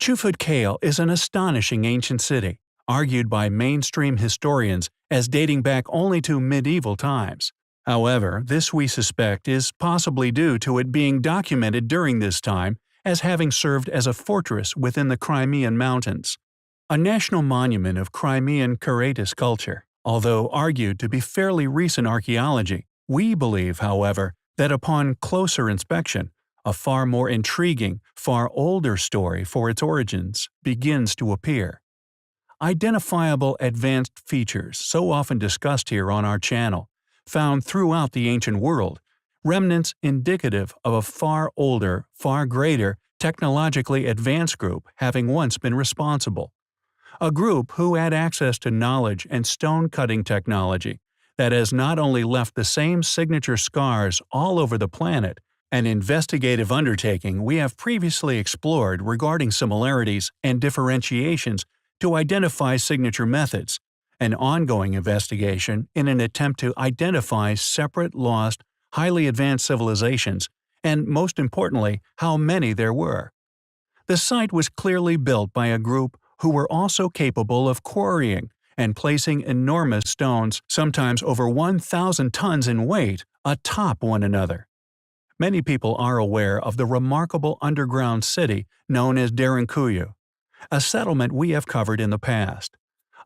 Chufut Kale is an astonishing ancient city, argued by mainstream historians as dating back only to medieval times. However, this we suspect is possibly due to it being documented during this time as having served as a fortress within the Crimean mountains. A national monument of Crimean Karatis culture, although argued to be fairly recent archaeology, we believe, however, that upon closer inspection, a far more intriguing, far older story for its origins begins to appear. Identifiable advanced features so often discussed here on our channel, found throughout the ancient world, remnants indicative of a far older, far greater, technologically advanced group having once been responsible. A group who had access to knowledge and stone-cutting technology that has not only left the same signature scars all over the planet, an investigative undertaking we have previously explored regarding similarities and differentiations to identify signature methods, an ongoing investigation in an attempt to identify separate, lost, highly advanced civilizations, and most importantly, how many there were. The site was clearly built by a group who were also capable of quarrying and placing enormous stones, sometimes over 1,000 tons in weight, atop one another. Many people are aware of the remarkable underground city known as Derinkuyu, a settlement we have covered in the past.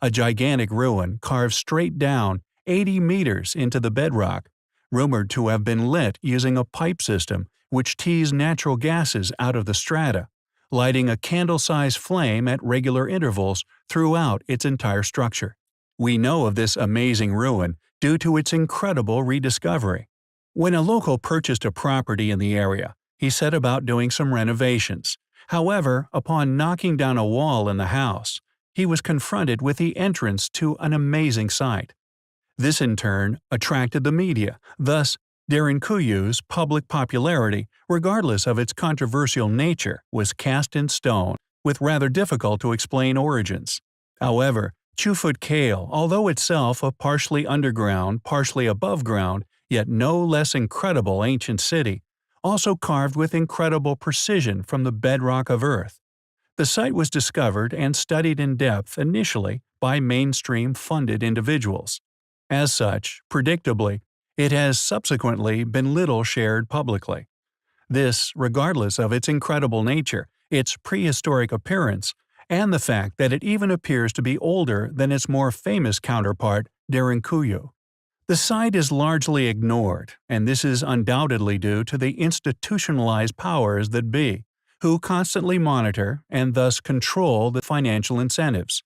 A gigantic ruin carved straight down 80 meters into the bedrock, rumored to have been lit using a pipe system which teased natural gases out of the strata, lighting a candle-sized flame at regular intervals throughout its entire structure. We know of this amazing ruin due to its incredible rediscovery. When a local purchased a property in the area, he set about doing some renovations. However, upon knocking down a wall in the house, he was confronted with the entrance to an amazing sight. This in turn attracted the media, thus Derinkuyu's public popularity, regardless of its controversial nature, was cast in stone, with rather difficult to explain origins. However, Chufut Kale, although itself a partially underground, partially above ground, yet no less incredible ancient city, also carved with incredible precision from the bedrock of Earth. The site was discovered and studied in depth initially by mainstream funded individuals. As such, predictably, it has subsequently been little shared publicly. This, regardless of its incredible nature, its prehistoric appearance, and the fact that it even appears to be older than its more famous counterpart, Derinkuyu. The site is largely ignored, and this is undoubtedly due to the institutionalized powers that be, who constantly monitor and thus control the financial incentives.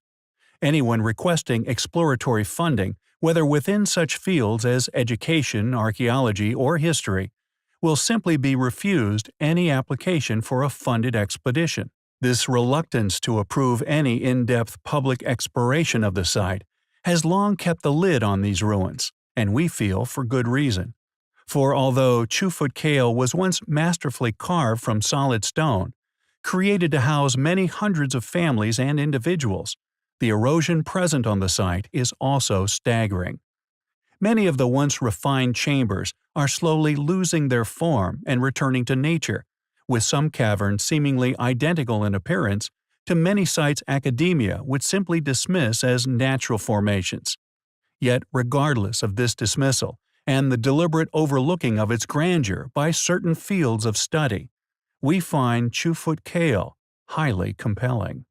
Anyone requesting exploratory funding, whether within such fields as education, archaeology, or history, will simply be refused any application for a funded expedition. This reluctance to approve any in-depth public exploration of the site has long kept the lid on these ruins, and we feel for good reason. For although Chufut Kale was once masterfully carved from solid stone, created to house many hundreds of families and individuals, the erosion present on the site is also staggering. Many of the once refined chambers are slowly losing their form and returning to nature, with some caverns seemingly identical in appearance to many sites academia would simply dismiss as natural formations. Yet regardless of this dismissal, and the deliberate overlooking of its grandeur by certain fields of study, we find Chufut Kale highly compelling.